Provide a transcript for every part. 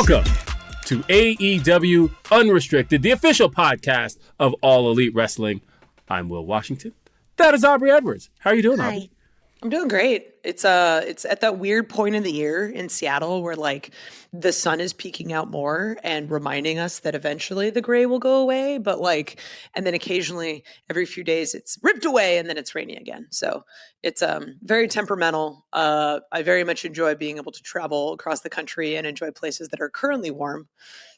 Welcome to AEW Unrestricted, the official podcast of All Elite Wrestling. I'm Will Washington. That is Aubrey Edwards. How are you doing, Aubrey? I'm doing great. It's at that weird point in the year in Seattle where like the sun is peeking out more and reminding us that eventually the gray will go away, but like, and then occasionally every few days it's ripped away and then it's rainy again. So it's very temperamental. I very much enjoy being able to travel across the country and enjoy places that are currently warm.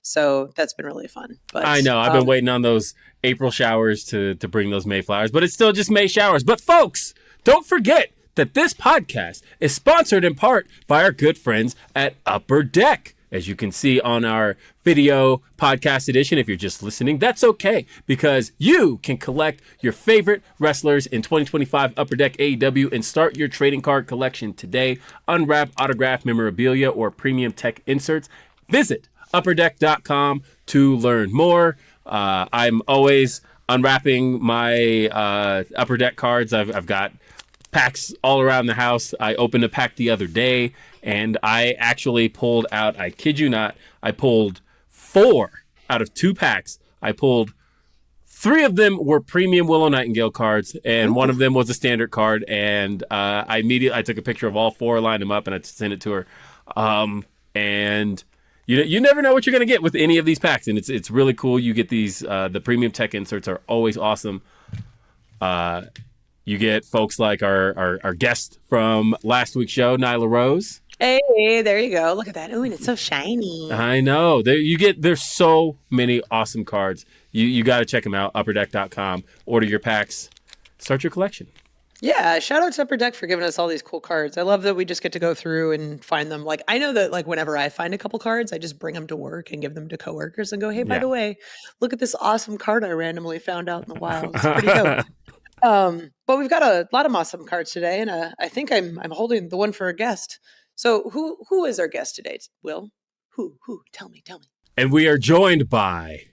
So that's been really fun. But I know I've been waiting on those April showers to bring those May flowers, but it's still just May showers. But folks, don't forget that this podcast is sponsored in part by our good friends at Upper Deck. As you can see on our video podcast edition, if you're just listening, that's okay, because you can collect your favorite wrestlers in 2025 Upper Deck AEW and start your trading card collection today. Unwrap autograph memorabilia or premium tech inserts. Visit upperdeck.com to learn more. I'm always unwrapping my Upper Deck cards. I've got packs all around the house. I opened a pack the other day and I actually pulled out, I kid you not, I pulled 4 out of 2 packs. I pulled 3 of them were premium Willow Nightingale cards and 1 of them was a standard card. And I took a picture of all 4, lined them up, and I sent it to her. And you never know what you're going to get with any of these packs. And it's really cool. You get these, the premium tech inserts are always awesome. You get folks like our guest from last week's show, Nyla Rose. Hey, there you go. Look at that. Ooh, and it's so shiny. I know. There's so many awesome cards. You got to check them out, upperdeck.com. Order your packs. Start your collection. Yeah, shout out to Upper Deck for giving us all these cool cards. I love that we just get to go through and find them. Like, I know that like whenever I find a couple cards, I just bring them to work and give them to coworkers and go, hey, by the way, look at this awesome card I randomly found out in the wild. It's pretty dope. But we've got a lot of awesome cards today, and I think I'm holding the one for a guest. So who is our guest today, Will? Who? Tell me. And we are joined by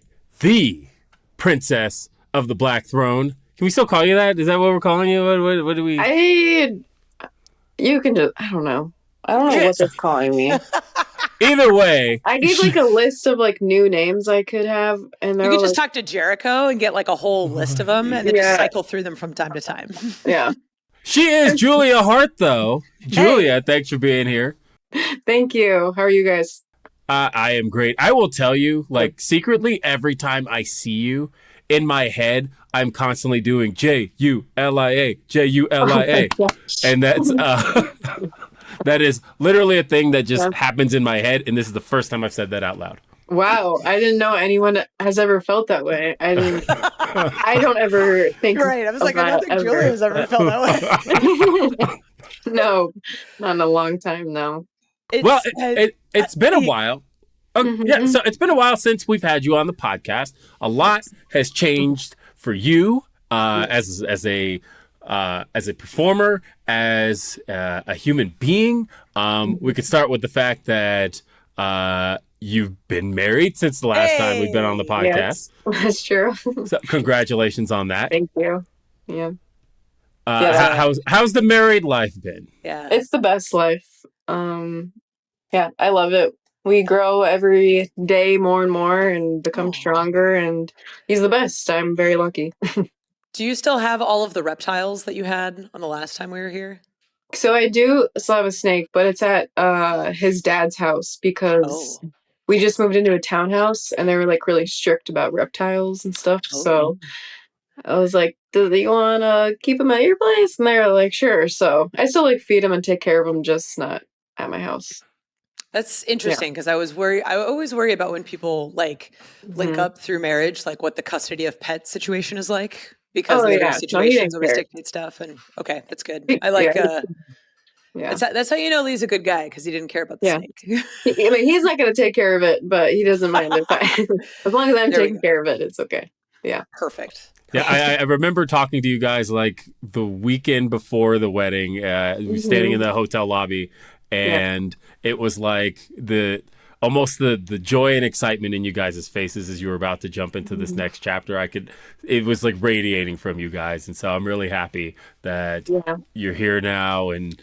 the Princess of the Black Throne. Can we still call you that? Is that what we're calling you? What do we? You can just, I don't know what they're calling me. Either way, I need like a list of like new names I could have, and you could just talk to Jericho and get like a whole list of them, and then just cycle through them from time to time. Yeah, she is Julia Hart, though. Julia, thanks for being here. Thank you. How are you guys? I am great. I will tell you, like secretly, every time I see you in my head, I'm constantly doing Julia, Julia, and that's. That is literally a thing that just happens in my head, and this is the first time I've said that out loud. Wow, I didn't know anyone has ever felt that way. I don't ever think. Right, I was like, I don't think Julia's ever felt that way. No, not in a long time. No. It's been a while. Yeah, so it's been a while since we've had you on the podcast. A lot has changed for you as a performer, as a human being. We could start with the fact that you've been married since the last time we've been on the podcast. Yes, that's true. So congratulations on that. Thank you. Yeah. How's the married life been? Yeah, it's the best life. Yeah, I love it. We grow every day more and more and become stronger, and he's the best. I'm very lucky. Do you still have all of the reptiles that you had on the last time we were here? So I do still have a snake, but it's at his dad's house because we just moved into a townhouse and they were like really strict about reptiles and stuff. So I was like, do you want to keep him at your place? And they were like, sure. So I still like feed him and take care of him, just not at my house. That's interesting because I always worry about when people like link up through marriage, like what the custody of pets situation is like. Because there are situations where we dictate stuff, and that's good. I like. That's how you know Lee's a good guy because he didn't care about the snake. I mean, he's not going to take care of it, but he doesn't mind if as long as I'm taking care of it, it's okay. Yeah, perfect. Yeah, I remember talking to you guys like the weekend before the wedding. We were standing in the hotel lobby, and it was like almost the joy and excitement in you guys' faces as you were about to jump into this next chapter. It was like radiating from you guys. And so I'm really happy that you're here now. And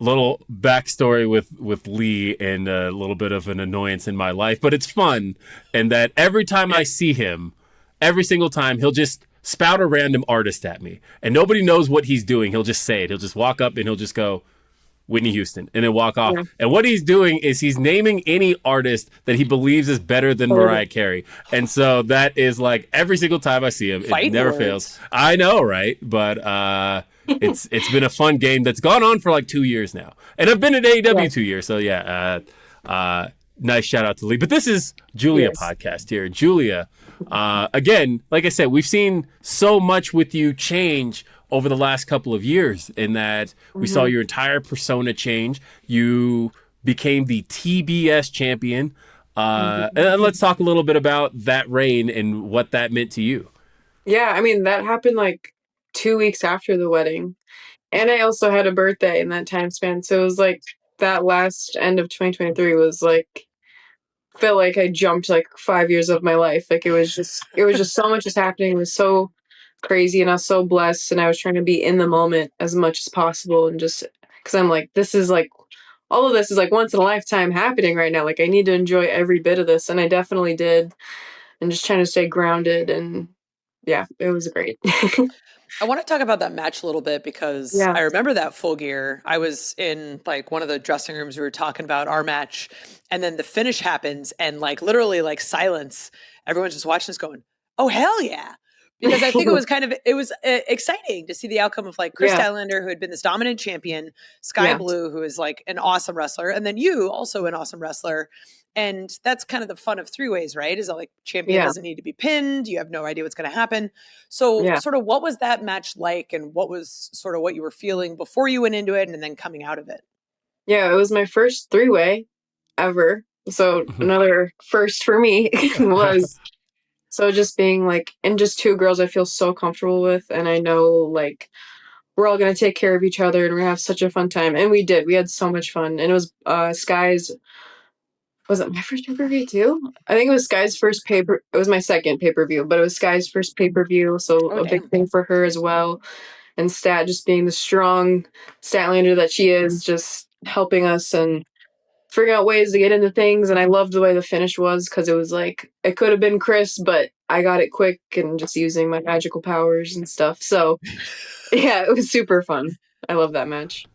little backstory with Lee and a little bit of an annoyance in my life, but it's fun. And that every time I see him, every single time, he'll just spout a random artist at me. And nobody knows what he's doing. He'll just say it. He'll just walk up and he'll just go, Whitney Houston, and then walk off. Yeah. And what he's doing is he's naming any artist that he believes is better than Mariah Carey. And so that is like every single time I see him, it never fails. I know, right? But it's been a fun game that's gone on for like 2 years now. And I've been at AEW 2 years. So yeah, nice shout out to Lee. But this is Julia podcast here. Julia, again, like I said, we've seen so much with you change over the last couple of years in that we saw your entire persona change. You became the TBS champion. And let's talk a little bit about that reign and what that meant to you. Yeah, I mean, that happened like 2 weeks after the wedding. And I also had a birthday in that time span. So it was like that last end of 2023 was like, felt like I jumped like 5 years of my life. Like it was just so much was happening. It was so crazy and I was so blessed, and I was trying to be in the moment as much as possible, and just because I'm like, this is like, all of this is like once in a lifetime happening right now. Like I need to enjoy every bit of this, and I definitely did, and just trying to stay grounded, and yeah, it was great. I want to talk about that match a little bit because I remember that Full Gear. I was in like one of the dressing rooms. We were talking about our match, and then the finish happens, and like literally like silence. Everyone's just watching us going, "Oh hell yeah!" Because I think it was exciting to see the outcome of like Chris Statlander, who had been this dominant champion, Skye Blue, who is like an awesome wrestler, and then you also an awesome wrestler. And that's kind of the fun of three-ways, right? Is that like champion doesn't need to be pinned. You have no idea what's going to happen. So sort of what was that match like, and what was sort of what you were feeling before you went into it and then coming out of it? Yeah, it was my first three-way ever. So another first for me was... So just being like, and just two girls I feel so comfortable with, and I know like we're all going to take care of each other and we're going to have such a fun time. And we did. We had so much fun. And it was Skye's, was it my first pay-per-view too? I think it was Skye's first it was my second pay-per-view, but it was Skye's first pay-per-view. So a big thing for her as well. And Stat just being the strong Statlander that she is, just helping us and figuring out ways to get into things. And I loved the way the finish was, because it was like, it could have been Chris, but I got it quick and just using my magical powers and stuff. So yeah, it was super fun. I love that match.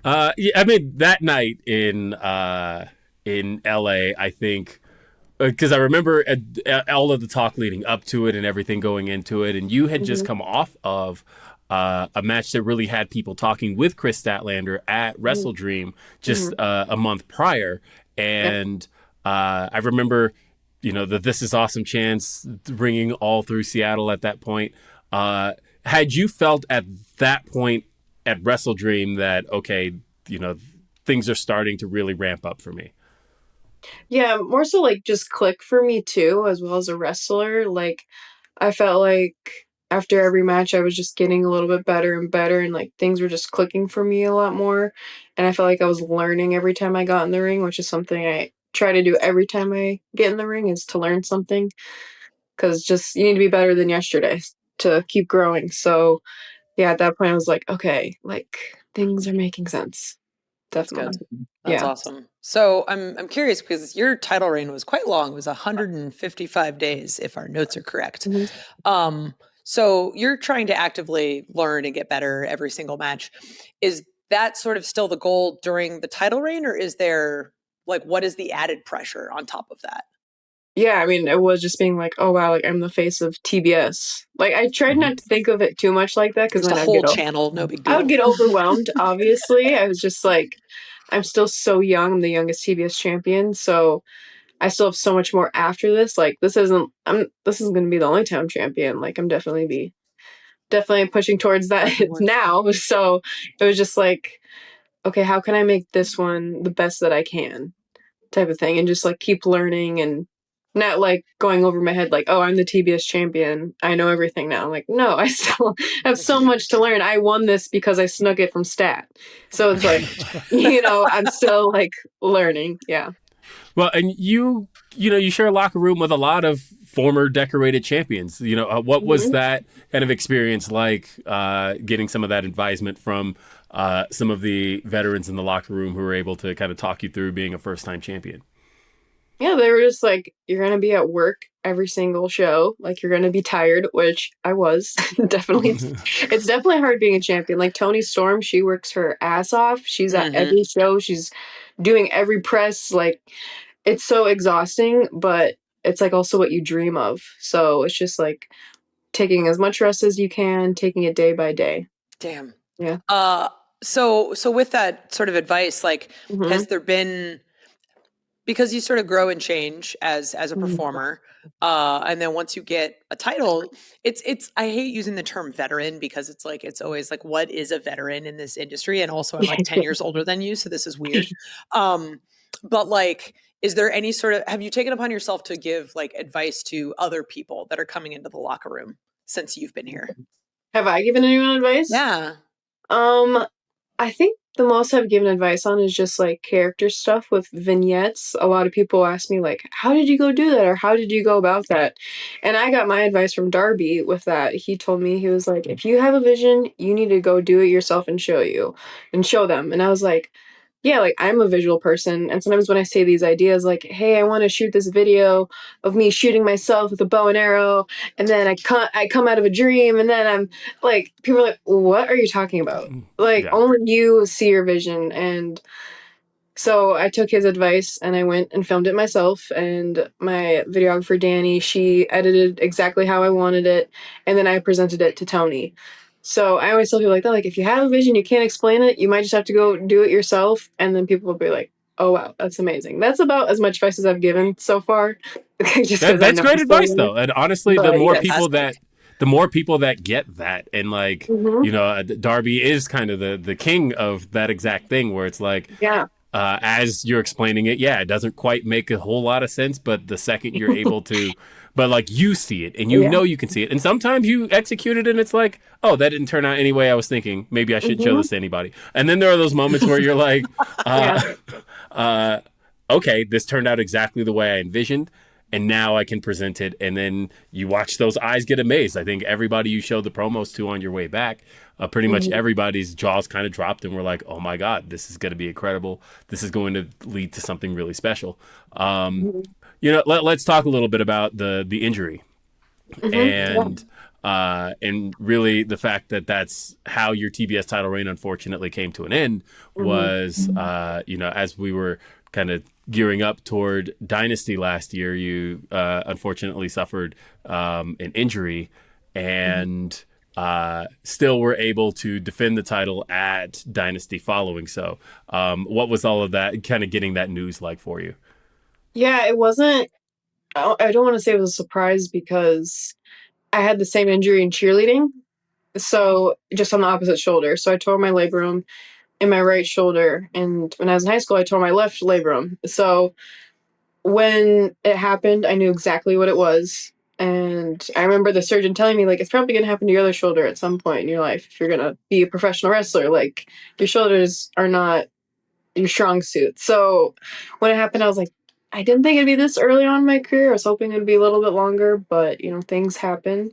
I mean, that night in LA, I think, because I remember all of the talk leading up to it and everything going into it, and you had just come off of a match that really had people talking with Chris Statlander at Wrestle Dream just a month prior. And I remember, the This Is Awesome chants ringing all through Seattle at that point. Had you felt at that point at Wrestle Dream that, okay, things are starting to really ramp up for me? Yeah, more so like just click for me too, as well as a wrestler. Like I felt like after every match, I was just getting a little bit better and better, and like things were just clicking for me a lot more. And I felt like I was learning every time I got in the ring, which is something I try to do every time I get in the ring, is to learn something. Because just you need to be better than yesterday to keep growing. So yeah, at that point I was like, okay, like things are making sense. Definitely. That's good. That's awesome. So I'm curious, because your title reign was quite long. It was 155 days, if our notes are correct. So you're trying to actively learn and get better every single match. Is that sort of still the goal during the title reign, or is there like, what is the added pressure on top of that? Yeah, I mean, it was just being like, oh wow, like I'm the face of TBS. Like I tried not to think of it too much like that, because then the whole channel, no big deal. I would get overwhelmed. Obviously, I was just like, I'm still so young. I'm the youngest TBS champion, so I still have so much more after this. Like this isn't going to be the only time champion. Like I'm definitely pushing towards that now. So it was just like, okay, how can I make this one the best that I can, type of thing, and just like keep learning and not like going over my head like, oh, I'm the TBS champion, I know everything now. I'm like, no, I still have so much to learn. I won this because I snuck it from Stat. So it's like, I'm still like learning. Yeah. Well, and you share a locker room with a lot of former decorated champions. What was that kind of experience like, getting some of that advisement from some of the veterans in the locker room who were able to kind of talk you through being a first-time champion? Yeah, they were just like, you're going to be at work every single show. Like, you're going to be tired, which I was. Definitely. It's definitely hard being a champion. Like, Toni Storm, she works her ass off. She's at every show. She's doing every press. Like, it's so exhausting, but it's like also what you dream of. So it's just like taking as much rest as you can, taking it day by day. Damn. Yeah. So with that sort of advice, like, has there been, because you sort of grow and change as a performer, and then once you get a title, it's I hate using the term veteran because it's like, it's always like, what is a veteran in this industry? And also I'm like 10 years older than you, so this is weird. But like, is there any sort of, have you taken upon yourself to give like advice to other people that are coming into the locker room since you've been here? Have I given anyone advice? Yeah. I think the most I've given advice on is just like character stuff with vignettes. A lot of people ask me like, how did you go do that? Or how did you go about that? And I got my advice from Darby with that. He told me, he was like, if you have a vision, you need to go do it yourself and show them. And I was like, yeah, like I'm a visual person. And sometimes when I say these ideas, like, hey, I want to shoot this video of me shooting myself with a bow and arrow. And then I come out of a dream. And then I'm like, people are like, what are you talking about? Like, only you see your vision. And so I took his advice and I went and filmed it myself. And my videographer, Danny, she edited exactly how I wanted it. And then I presented it to Tony. So I always tell people like that, like, if you have a vision, you can't explain it, you might just have to go do it yourself. And then people will be like, oh, wow, that's amazing. That's about as much advice as I've given so far. That's great advice, though. And honestly, the more people that get that, and like, Darby is kind of the king of that exact thing where it's like, as you're explaining it, it doesn't quite make a whole lot of sense, but the second you're able to, but like you see it and you know you can see it. And sometimes you execute it and it's like, oh, that didn't turn out any way I was thinking. Maybe I shouldn't show this to anybody. And then there are those moments where you're like, okay, this turned out exactly the way I envisioned. And now I can present it. And then you watch those eyes get amazed. I think everybody you showed the promos to on your way back, pretty much everybody's jaws kind of dropped and we're like, oh my God, this is going to be incredible. This is going to lead to something really special. Let's talk a little bit about the injury and really the fact that that's how your TBS title reign unfortunately came to an end was, as we were kind of gearing up toward Dynasty last year, you unfortunately suffered an injury and still were able to defend the title at Dynasty following. So what was all of that, kind of getting that news like for you? Yeah, it wasn't, I don't want to say it was a surprise because I had the same injury in cheerleading. So just on the opposite shoulder. So I tore my labrum in my right shoulder. And when I was in high school, I tore my left labrum. So when it happened, I knew exactly what it was. And I remember the surgeon telling me, like, it's probably going to happen to your other shoulder at some point in your life. If you're going to be a professional wrestler, like, your shoulders are not your strong suit. So when it happened, I was like, I didn't think it'd be this early on in my career. I was hoping it'd be a little bit longer, but, things happen.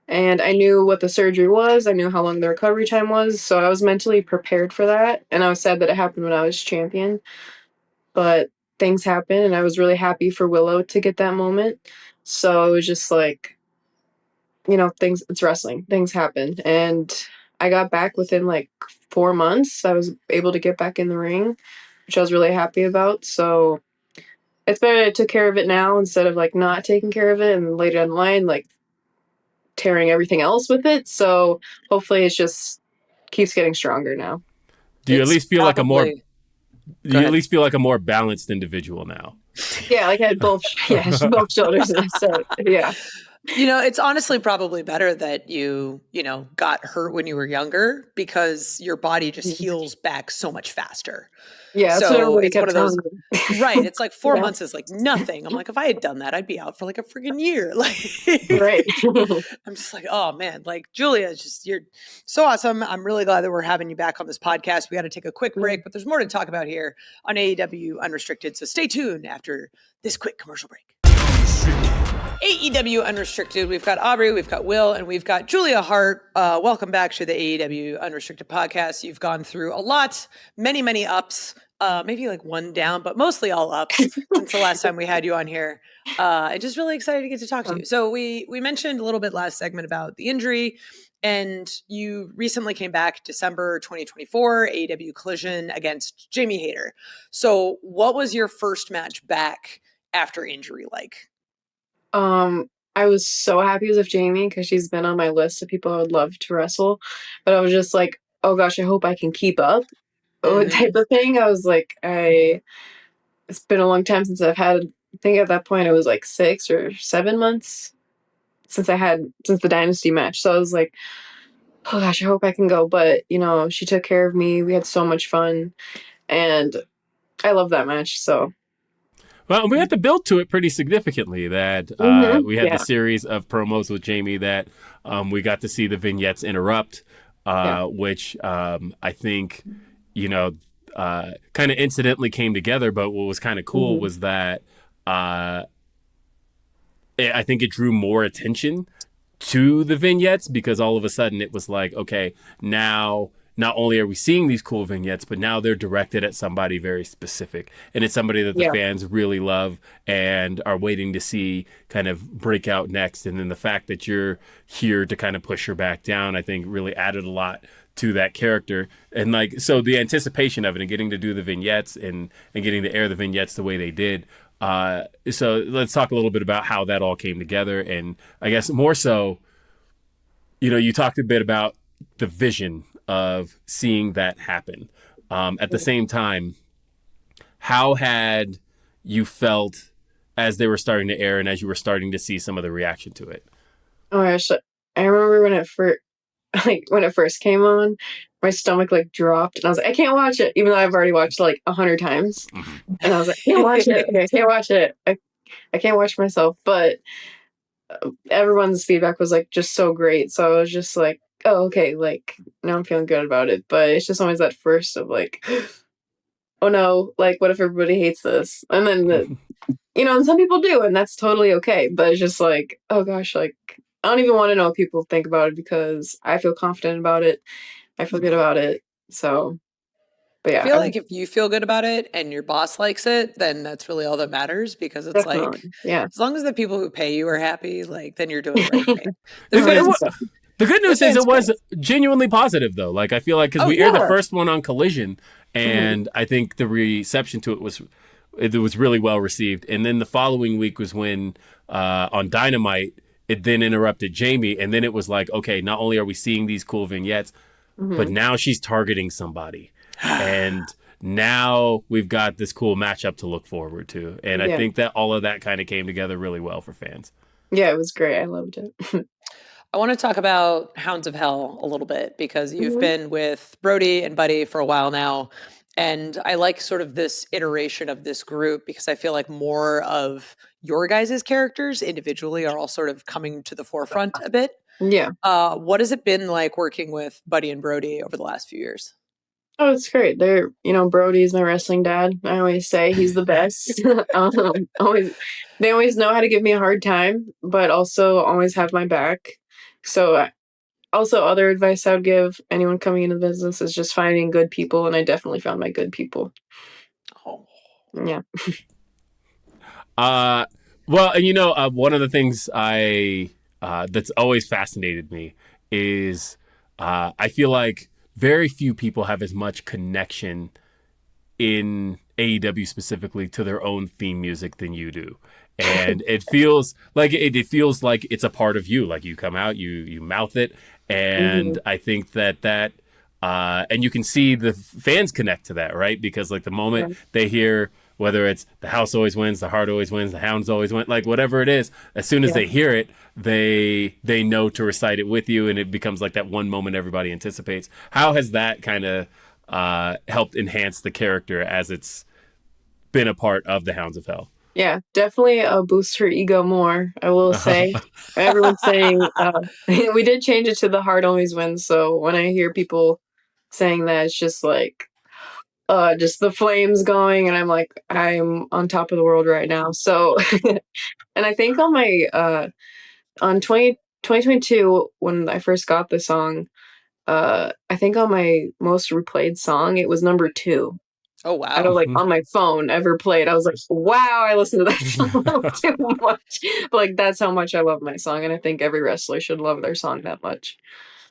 And I knew what the surgery was. I knew how long the recovery time was. So I was mentally prepared for that. And I was sad that it happened when I was champion. But things happen, and I was really happy for Willow to get that moment. So it was just like, it's wrestling. Things happen. And I got back within like 4 months. I was able to get back in the ring, which I was really happy about. So it's better I took care of it now instead of like not taking care of it and later down the line, like tearing everything else with it. So hopefully it just keeps getting stronger now. Do you at least feel like a more balanced individual now? Yeah, like I had both shoulders. So yeah. It's honestly probably better that you got hurt when you were younger because your body just heals back so much faster. Yeah, so it's one of those, right? It's like 4 months is like nothing. I'm like, if I had done that, I'd be out for like a freaking year. Like, right? I'm just like, oh man, like Julia, you're so awesome. I'm really glad that we're having you back on this podcast. We got to take a quick break, but there's more to talk about here on AEW Unrestricted. So stay tuned after this quick commercial break. AEW Unrestricted. We've got Aubrey, we've got Will, and we've got Julia Hart. Welcome back to the AEW Unrestricted podcast. You've gone through a lot, many ups, maybe like one down, but mostly all ups since the last time we had you on here. I'm just really excited to get to talk to you. So we mentioned a little bit last segment about the injury, and you recently came back December 2024, AEW Collision against Jamie Hayter. So what was your first match back after injury like? I was so happy with Jamie because she's been on my list of people I would love to wrestle, but I was just like, oh gosh, I hope I can keep up type of thing. I was like, it's been a long time since I've had, I think at that point it was like 6 or 7 months since the Dynasty match. So I was like, oh gosh, I hope I can go. But, she took care of me. We had so much fun and I love that match. So. Well, we had to build to it pretty significantly. That we had the series of promos with Jamie that we got to see the vignettes interrupt, which I think, kind of incidentally came together. But what was kind of cool was that I think it drew more attention to the vignettes because all of a sudden it was like, okay, now not only are we seeing these cool vignettes, but now they're directed at somebody very specific. And it's somebody that the fans really love and are waiting to see kind of break out next. And then the fact that you're here to kind of push her back down, I think really added a lot to that character. And so the anticipation of it and getting to do the vignettes and getting to air the vignettes the way they did. So let's talk a little bit about how that all came together. And I guess more so, you talked a bit about the vision of seeing that happen. At the same time, how had you felt as they were starting to air and as you were starting to see some of the reaction to it? Oh my gosh, I remember when it first came on, my stomach dropped and I was like, I can't watch it, even though I've already watched it 100 times. And I was like, I can't watch it. Okay, I can't watch it. I can't watch myself. But everyone's feedback was just so great. So I was just like, oh, okay, now I'm feeling good about it. But it's just always that first of oh no, what if everybody hates this? And then and some people do, and that's totally okay. But it's just oh gosh, I don't even want to know what people think about it because I feel confident about it. I feel good about it. So, but yeah. I feel if you feel good about it and your boss likes it, then that's really all that matters because it's as long as the people who pay you are happy, then you're doing the right thing. The good news is it was genuinely positive, though. I feel because we aired the first one on Collision, and I think the reception to it was really well received. And then the following week was when on Dynamite, it then interrupted Jamie, and then it was okay, not only are we seeing these cool vignettes, but now she's targeting somebody, and now we've got this cool matchup to look forward to. And I think that all of that kind of came together really well for fans. Yeah, it was great. I loved it. I want to talk about Hounds of Hell a little bit because you've been with Brody and Buddy for a while now. And I like sort of this iteration of this group because I feel like more of your guys' characters individually are all sort of coming to the forefront a bit. Yeah. What has it been like working with Buddy and Brody over the last few years? Oh, it's great. They're, Brody's my wrestling dad. I always say he's the best. They always know how to give me a hard time, but also always have my back. So also other advice I would give anyone coming into the business is just finding good people. And I definitely found my good people. Oh, yeah. Well, and one of the things that's always fascinated me is I feel like very few people have as much connection in AEW specifically to their own theme music than you do. And it feels like it's a part of you. You come out, you mouth it. And I think that and you can see the fans connect to that, right? Because the moment they hear, whether it's the house always wins, the heart always wins, the hounds always win, whatever it is, as soon as they hear it, they know to recite it with you. And it becomes that one moment everybody anticipates. How has that kind of helped enhance the character as it's been a part of the Hounds of Hell? Yeah, definitely boosts her ego more, I will say. Everyone's saying, we did change it to the heart always wins. So when I hear people saying that, it's just just the flames going, and I'm like, I'm on top of the world right now. So, and I think on my on 2022 when I first got the song, I think on my most replayed song it was number 2. Oh Out wow. of like on my phone ever played. I was like, wow, I listened to that song a little too much. But like that's how much I love my song, and I think every wrestler should love their song that much.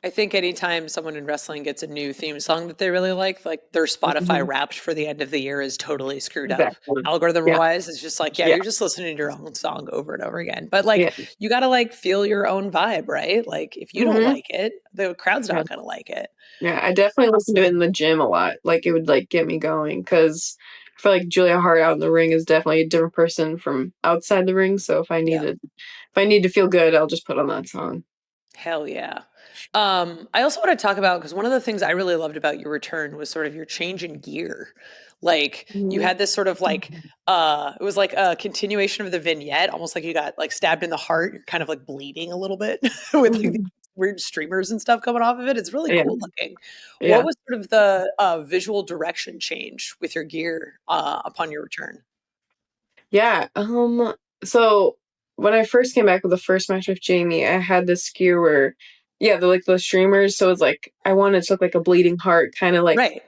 I think anytime someone in wrestling gets a new theme song that they really like their Spotify Mhm. Wrapped for the end of the year is totally screwed up. Exactly. Algorithm Yeah. wise, it's just like, yeah, Yeah. you're just listening to your own song over and over again. But like, Yeah. you got to like feel your own vibe, right? Like, if you don't Mhm. like it, the crowd's Yeah. not going to like it. Yeah, I definitely listen to it in the gym a lot. Like it would like get me going because I feel like Julia Hart out in the ring is definitely a different person from outside the ring. So Yeah. if I need to feel good, I'll just put on that song. Hell yeah. I also want to talk about, because one of the things I really loved about your return was sort of your change in gear. Like you had this sort of like it was like a continuation of the vignette, almost like you got like stabbed in the heart. You're kind of like bleeding a little bit with like these weird streamers and stuff coming off of it. It's really Yeah. cool looking. What Yeah. was sort of the visual direction change with your gear upon your return? Yeah. So when I first came back with the first match with Jamie, I had this gear where, yeah, the like the streamers. So it's like I wanted to look like a bleeding heart, kind of like Right. It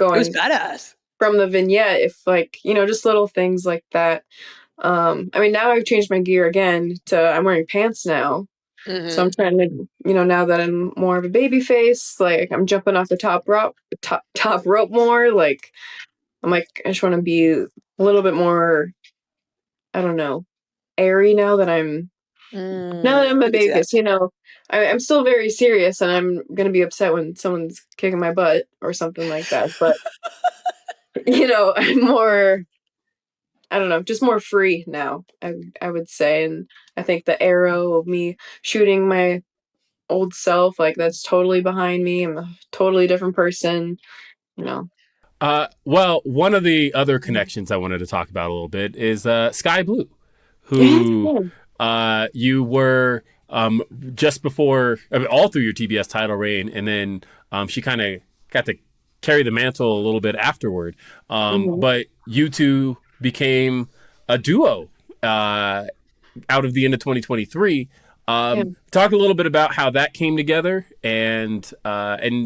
was going badass. from the vignette. If like just little things like that. I mean, now I've changed my gear again to I'm wearing pants now. So I'm Mm-hmm. trying to, now that I'm more of a baby face, like I'm jumping off the top rope more. Like I'm like I just want to be a little bit more, I don't know, airy now that I'm I a can see baby that. face. I'm still very serious, and I'm gonna be upset when someone's kicking my butt or something like that. But I'm more, I don't know, just more free now. I would say, and I think the arrow of me shooting my old self, like that's totally behind me. I'm a totally different person, you know. Well, one of the other connections I wanted to talk about a little bit is Skye Blue, Yeah. who you were just before, I mean, all through your TBS title reign, and then she kind of got to carry the mantle a little bit afterward. Mhm. But you two became a duo out of the end of 2023. Yeah. Talk a little bit about how that came together, and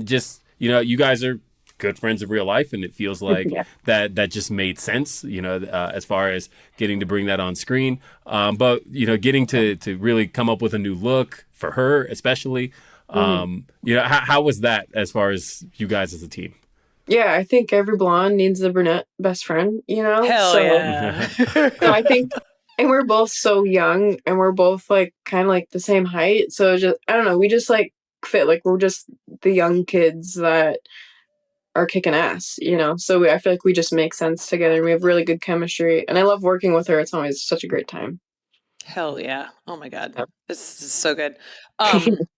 just you guys are good friends in real life, and it feels like Yeah. that just made sense. As far as getting to bring that on screen, but getting to really come up with a new look for her, especially. Mhm. How was that as far as you guys as a team? Yeah, I think every blonde needs a brunette best friend, Hell So yeah. so I think, and we're both so young, and we're both like kind of like the same height. So just I don't know, we just like fit. Like we're just the young kids that are kicking ass. So I feel like we just make sense together. We have really good chemistry, and I love working with her. It's always such a great time. Hell yeah. Oh my God. Yep. This is so good.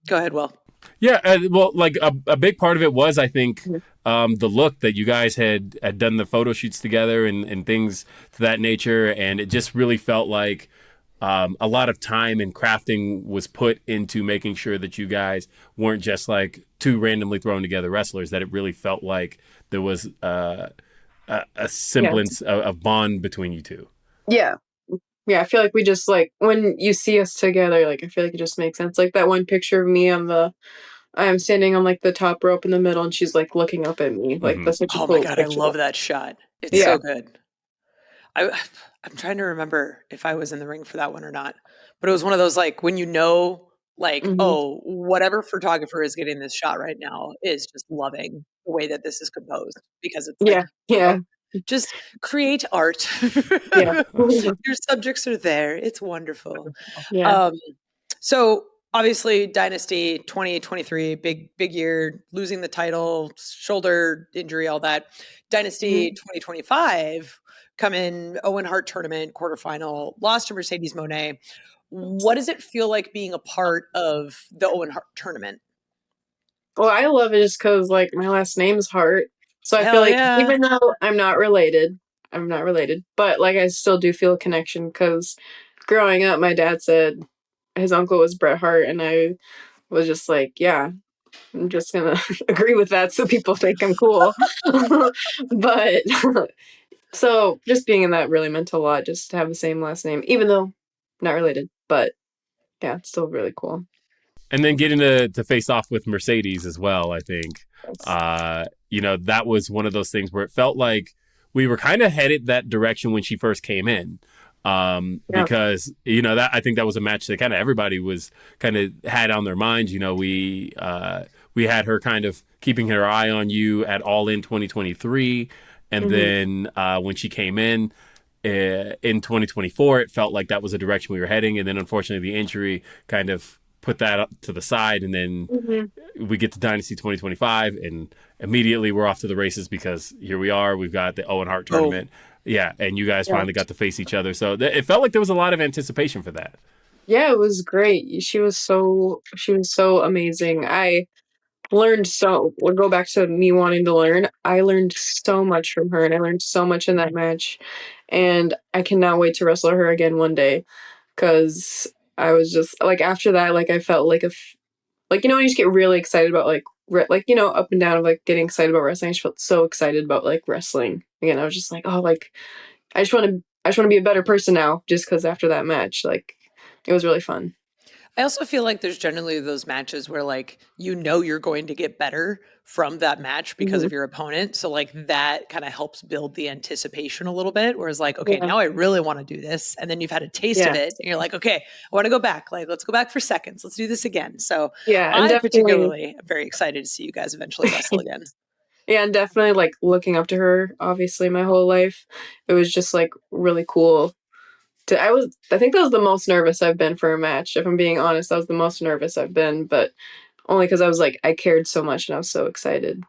Go ahead, Will. Yeah, well, like a big part of it was, I think, the look that you guys had done the photo shoots together and things to that nature, and it just really felt like a lot of time and crafting was put into making sure that you guys weren't just like two randomly thrown together wrestlers. That it really felt like there was a Yeah. semblance of bond between you two. Yeah. Yeah, I feel like we just like when you see us together, like I feel like it just makes sense. Like that one picture of me I'm standing on like the top rope in the middle, and she's like looking up at me. Like Mm-hmm. that's such a Oh my cool God. I picture. love that shot. It's Yeah. so good. I, I'm trying to remember if I was in the ring for that one or not, but it was one of those like when like, Hmm. oh, whatever photographer is getting this shot right now is just loving the way that this is composed because it's like, Yeah. Yeah. just create art. Yeah. Your subjects are there. It's wonderful. Yeah. Um, so obviously Dynasty 2023, big year, losing the title, shoulder injury, all that. Dynasty Mhm. 2025, come in Owen Hart Tournament, quarterfinal, lost to Mercedes Moné. What does it feel like being a part of the Owen Hart Tournament? Well, I love it just because like my last name is Hart, so I feel Hell like yeah. even though I'm not related, but like I still do feel a connection because growing up, my dad said his uncle was Bret Hart, and I was just like, yeah, I'm just gonna agree with that so people think I'm cool. But so just being in that really meant a lot, just to have the same last name, even though not related. But yeah, it's still really cool. And then getting to face off with Mercedes as well, I think. That was one of those things where it felt like we were kind of headed that direction when she first came in. Because, that I think that was a match that kind of everybody was kind of had on their minds. We had her kind of keeping her eye on you at All In 2023. And then when she came in 2024, it felt like that was a direction we were heading. And then unfortunately the injury kind of put that up to the side, and then we get to Dynasty 2025 and immediately we're off to the races because here we are. We've got the Owen Hart tournament. Yeah, and you guys finally got to face each other. So it felt like there was a lot of anticipation for that. Yeah, it was great. She was so amazing. I learned we'll go back to me wanting to learn. I learned so much from her, and I learned so much in that match. And I cannot wait to wrestle her again one day, because I was just like, after that, like I felt like when you just get really excited about up and down of like getting excited about wrestling. I just felt so excited about like wrestling again. I was just like, oh, like I just want to be a better person now, just because after that match, like it was really fun. I also feel like there's generally those matches where like you're going to get better from that match because of your opponent. So like that kind of helps build the anticipation a little bit. Whereas like, okay, now I really want to do this. And then you've had a taste of it and you're like, okay, I want to go back. Like, let's go back for seconds. Let's do this again. So I'm particularly very excited to see you guys eventually wrestle again. Yeah, and definitely like looking up to her, obviously my whole life. It was just like really cool. I think that was the most nervous I've been for a match. If I'm being honest, that was the most nervous I've been, but only because I was like, I cared so much and I was so excited.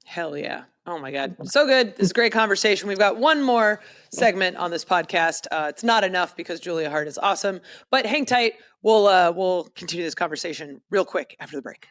Hell yeah. Oh my God. So good. This is a great conversation. We've got one more segment on this podcast. It's not enough because Julia Hart is awesome, but hang tight. We'll continue this conversation real quick after the break.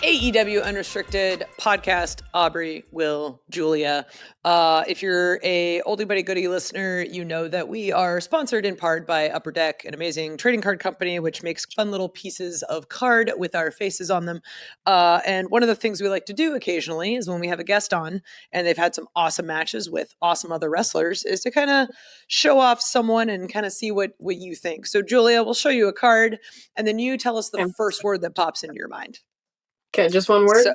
AEW Unrestricted podcast, Aubrey, Will, Julia. If you're a oldie but goodie listener, you know that we are sponsored in part by Upper Deck, an amazing trading card company, which makes fun little pieces of card with our faces on them. And one of the things we like to do occasionally is when we have a guest on and they've had some awesome matches with awesome other wrestlers, is to kind of show off someone and kind of see what you think. So Julia, we'll show you a card and then you tell us the first word that pops into your mind. Okay, just one word?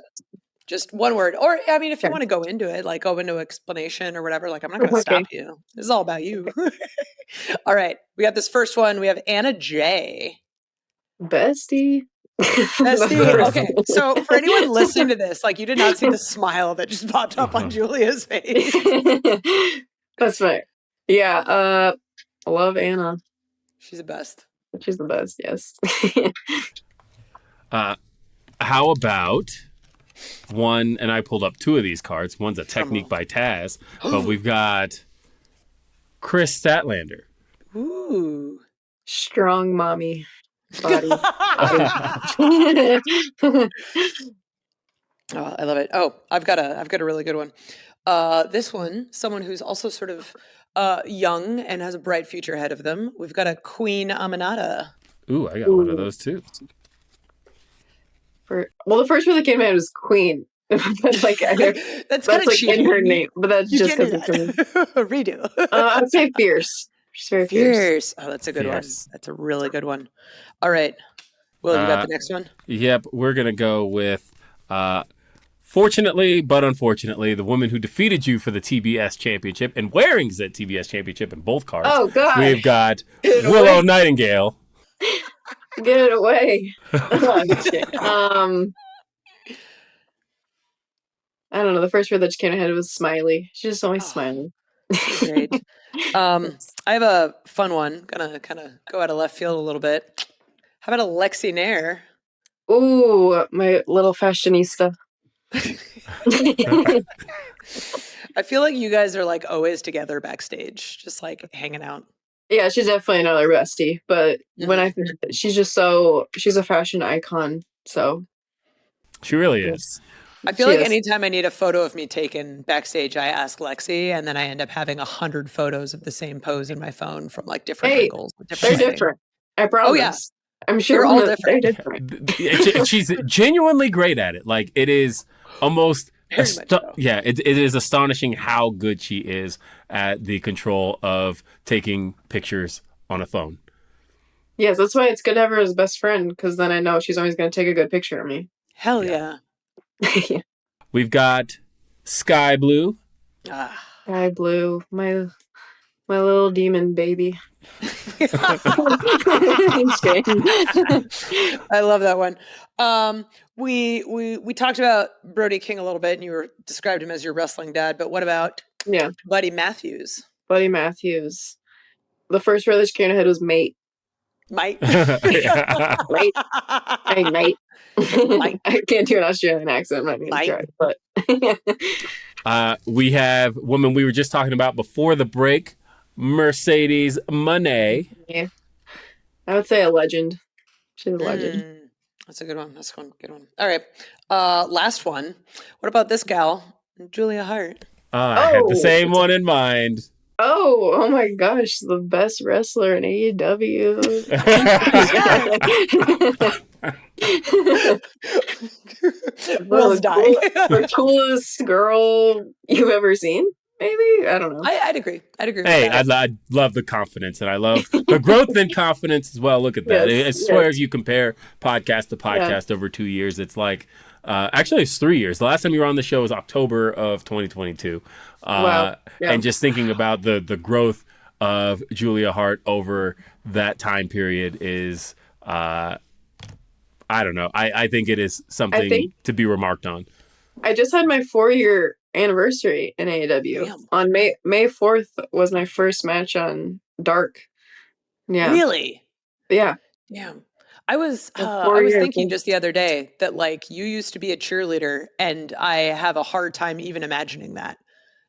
Just one word. Or, I mean, if you want to go into it, like go into explanation or whatever, like I'm not going to stop you. This is all about you. All right. We got this first one. We have Anna J. Bestie. Okay. So for anyone listening to this, like you did not see the smile that just popped up on Julia's face. That's right. Yeah. I love Anna. She's the best. She's the best, yes. How about one, and I pulled up two of these cards. One's a Technique by Taz, but we've got Chris Statlander. Ooh. Strong mommy body. Oh, I love it. Oh, I've got a really good one. This one, someone who's also sort of young and has a bright future ahead of them. We've got a Queen Aminata. Ooh, I got one of those too. The first one that came out was Queen. But like that's kind of like in her name, but that's just because it's redo. I'd say fierce. She's very fierce. Oh, that's a good one. That's a really good one. All right, Will, you got the next one? Yep, we're gonna go with. Fortunately, but unfortunately, the woman who defeated you for the TBS Championship and wearing the TBS Championship in both cards. Oh God! We've got Willow Nightingale. Get it away. I don't know. The first word that just came to my head was smiley. She's just always smiling. Great. I have a fun one. Gonna kind of go out of left field a little bit. How about Alexi Nair? Ooh, my little fashionista. I feel like you guys are like always together backstage, just like hanging out. Yeah, she's definitely another bestie, but she's a fashion icon, so. She really is. I feel like anytime I need a photo of me taken backstage, I ask Lexi, and then I end up having 100 photos of the same pose in my phone from like different angles. They're different. I promise. Oh yeah. I'm sure they're all they're different. She's genuinely great at it. Like, it is almost it is astonishing how good she is at the control of taking pictures on a phone. Yes, that's why it's good to have her as best friend, because then I know she's always going to take a good picture of me. Hell yeah. We've got Skye Blue. Skye Blue, my little demon baby. I love that one. We talked about Brody King a little bit, and you described him as your wrestling dad. But what about Buddy Matthews? Buddy Matthews. The first word that came to head was mate. Mate. Mate. Hey, mate. I can't do an Australian accent. I'm not going to try. But we have woman we were just talking about before the break, Mercedes Moné. Yeah. I would say a legend. She's a legend. That's a good one. That's a good one. All right. Last one. What about this gal, Julia Hart? I had the same one in mind. Oh my gosh, the best wrestler in AEW. Will's dying. The coolest girl you've ever seen? Maybe? I don't know. I'd agree. Hey, I love the confidence, and I love the growth and confidence as well. Look at that. I swear, if you compare podcast to podcast over 2 years, it's like, actually, it's 3 years. The last time you were on the show was October of 2022. Wow. Yeah. And just thinking about the growth of Julia Hart over that time period is, I don't know. I think it is something to be remarked on. I just had my 4-year anniversary in AEW. Damn. On May 4th was my first match on Dark. Yeah. Really? Yeah. Damn. I was thinking just the other day that, like, you used to be a cheerleader, and I have a hard time even imagining that.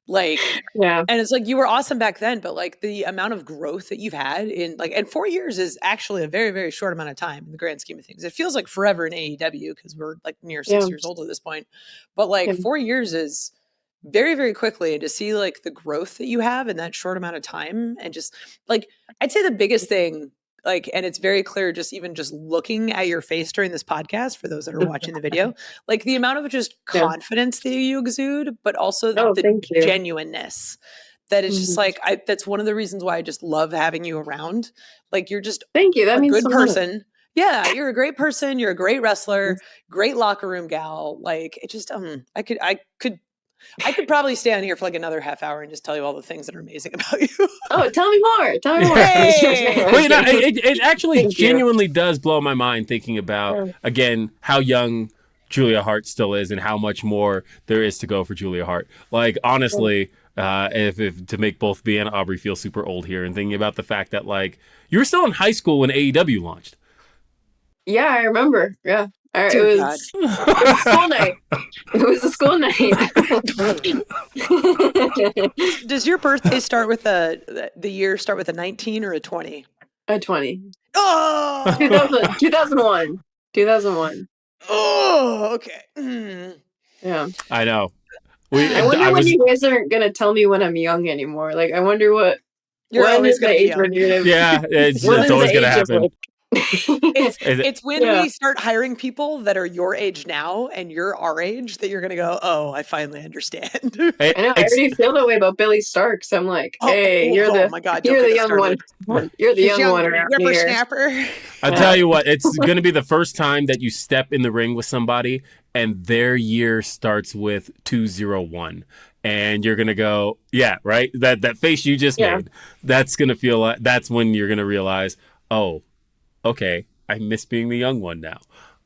Like, and it's like, you were awesome back then, but like the amount of growth that you've had in and 4 years is actually a very, very short amount of time in the grand scheme of things. It feels like forever in AEW because we're like near 6 years old at this point, but like 4 years is very, very quickly. And to see like the growth that you have in that short amount of time, and just like, I'd say the biggest thing, like, and it's very clear just looking at your face during this podcast, for those that are watching the video, like the amount of just confidence that you exude, but also the genuineness that is just like, that's one of the reasons why I just love having you around. Like, you're just That a means good so person. much. Yeah, you're a great person. You're a great wrestler, great locker room gal. Like, it just, I could probably stay on here for like another half hour and just tell you all the things that are amazing about you. Oh, tell me more. Hey! Well, it actually genuinely does blow my mind thinking about, again, how young Julia Hart still is and how much more there is to go for Julia Hart. Like, honestly, if to make both B and Aubrey feel super old here, and thinking about the fact that, like, you were still in high school when AEW launched. Yeah, I remember. Yeah. It was school night. It was a school night. Does your birthday start with the year start with a 19 or a 20? A 20. Oh! 2001. 2001. Oh, okay. Yeah. I know. I wonder when you guys aren't going to tell me when I'm young anymore. Like, I wonder what... You're always going to be young. Yeah, it's always going to happen. It's when we start hiring people that are your age now and you're our age that you're going to go, oh, I finally understand. I know. I already feel that way about Billy Starks. I'm like, hey, you're the young one. You're the young one around here. Whippersnapper. I'll tell you what, it's going to be the first time that you step in the ring with somebody and their year starts with 201. And you're going to go, yeah, right? That face you just made, that's going to feel like, that's when you're going to realize, oh, okay, I miss being the young one now.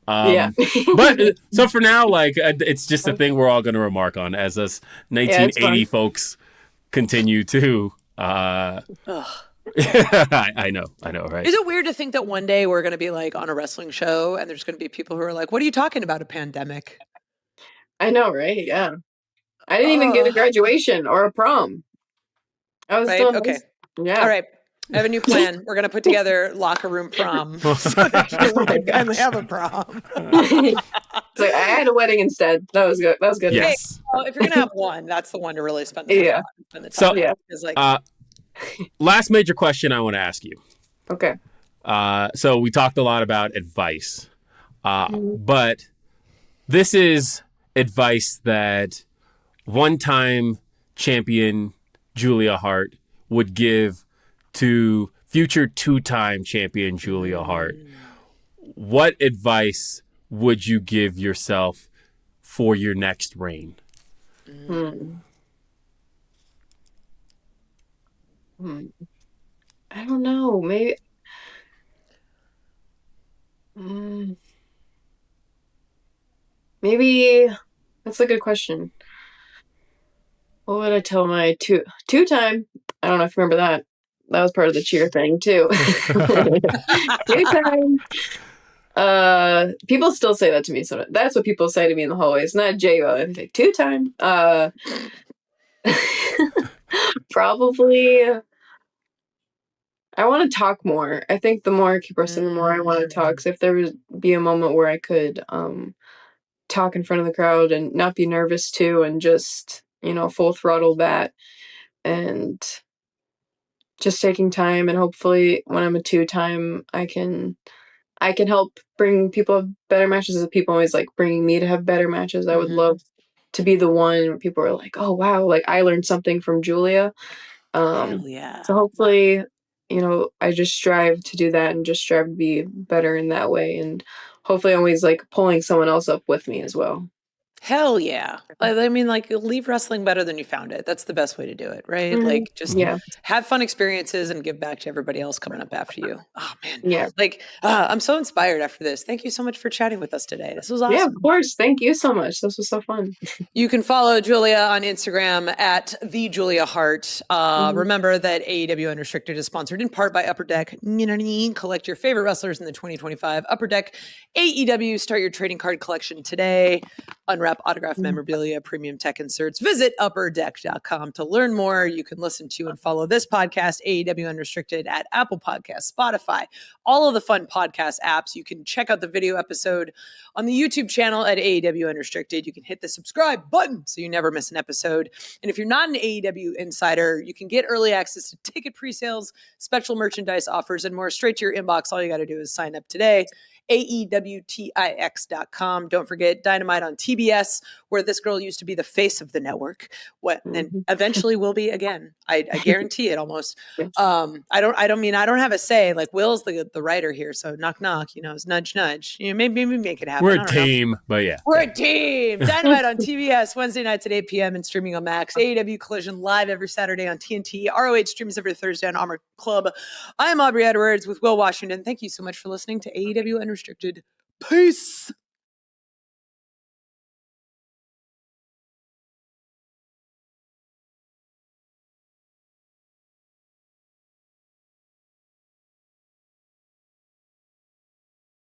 But so for now, like, it's just a thing we're all going to remark on as us 1980 folks continue to. I know, right? Is it weird to think that one day we're going to be like on a wrestling show and there's going to be people who are like, what are you talking about, a pandemic? I know, right? Yeah. I didn't even get a graduation or a prom. I was still okay. Yeah. All right. I have a new plan. We're going to put together locker room prom so that you can finally have a prom. So I had a wedding instead. That was good. Yes. Hey, well, if you're going to have one, that's the one to really spend the time on. Spend the time last major question I want to ask you. Okay. So we talked a lot about advice, but this is advice that one-time champion Julia Hart would give to future two-time champion Julia Hart. What advice would you give yourself for your next reign? I don't know. Maybe. Maybe that's a good question. What would I tell my two-time? I don't know if you remember that. That was part of the cheer thing too. Two-time. People still say that to me. So that's what people say to me in the hallways. Not J-O. I think two-time. Probably. I want to talk more. I think the more I keep wrestling, the more I want to talk. So if there would be a moment where I could talk in front of the crowd and not be nervous too, and just, full throttle that, and just taking time, and hopefully when I'm a two-time, I can help bring people better matches. As people always like bringing me to have better matches. I would love to be the one where people are like, oh wow, like I learned something from Julia. Hell yeah. So hopefully, I just strive to do that and just strive to be better in that way, and hopefully always like pulling someone else up with me as well. Hell yeah. I mean, like, leave wrestling better than you found it. That's the best way to do it, right? Like, just have fun experiences and give back to everybody else coming up after you. Oh, man. Yeah. Like, I'm so inspired after this. Thank you so much for chatting with us today. This was awesome. Yeah, of course. Thank you so much. This was so fun. You can follow Julia on Instagram at the Julia Hart. Remember that AEW Unrestricted is sponsored in part by Upper Deck. Collect your favorite wrestlers in the 2025 Upper Deck AEW. Start your trading card collection today. Unwrap autographed memorabilia, premium tech inserts. Visit upperdeck.com to learn more. You can listen to and follow this podcast, AEW Unrestricted, at Apple Podcasts, Spotify, all of the fun podcast apps. You can check out the video episode on the YouTube channel at AEW Unrestricted. You can hit the subscribe button so you never miss an episode. And if you're not an AEW insider, you can get early access to ticket pre-sales, special merchandise offers, and more straight to your inbox. All you got to do is sign up today. AEWTIX.com. Don't forget Dynamite on TBS, where this girl used to be the face of the network. And eventually will be again. I guarantee it almost. I don't have a say. Like, Will's the writer here, so knock knock. It's nudge nudge. Maybe make it happen. We're a team, but yeah. We're a team. Dynamite on TBS Wednesday nights at 8 p.m. and streaming on Max. AEW Collision live every Saturday on TNT. ROH streams every Thursday on Armor Club. I am Aubrey Edwards with Will Washington. Thank you so much for listening to AEW Unrestricted. Peace.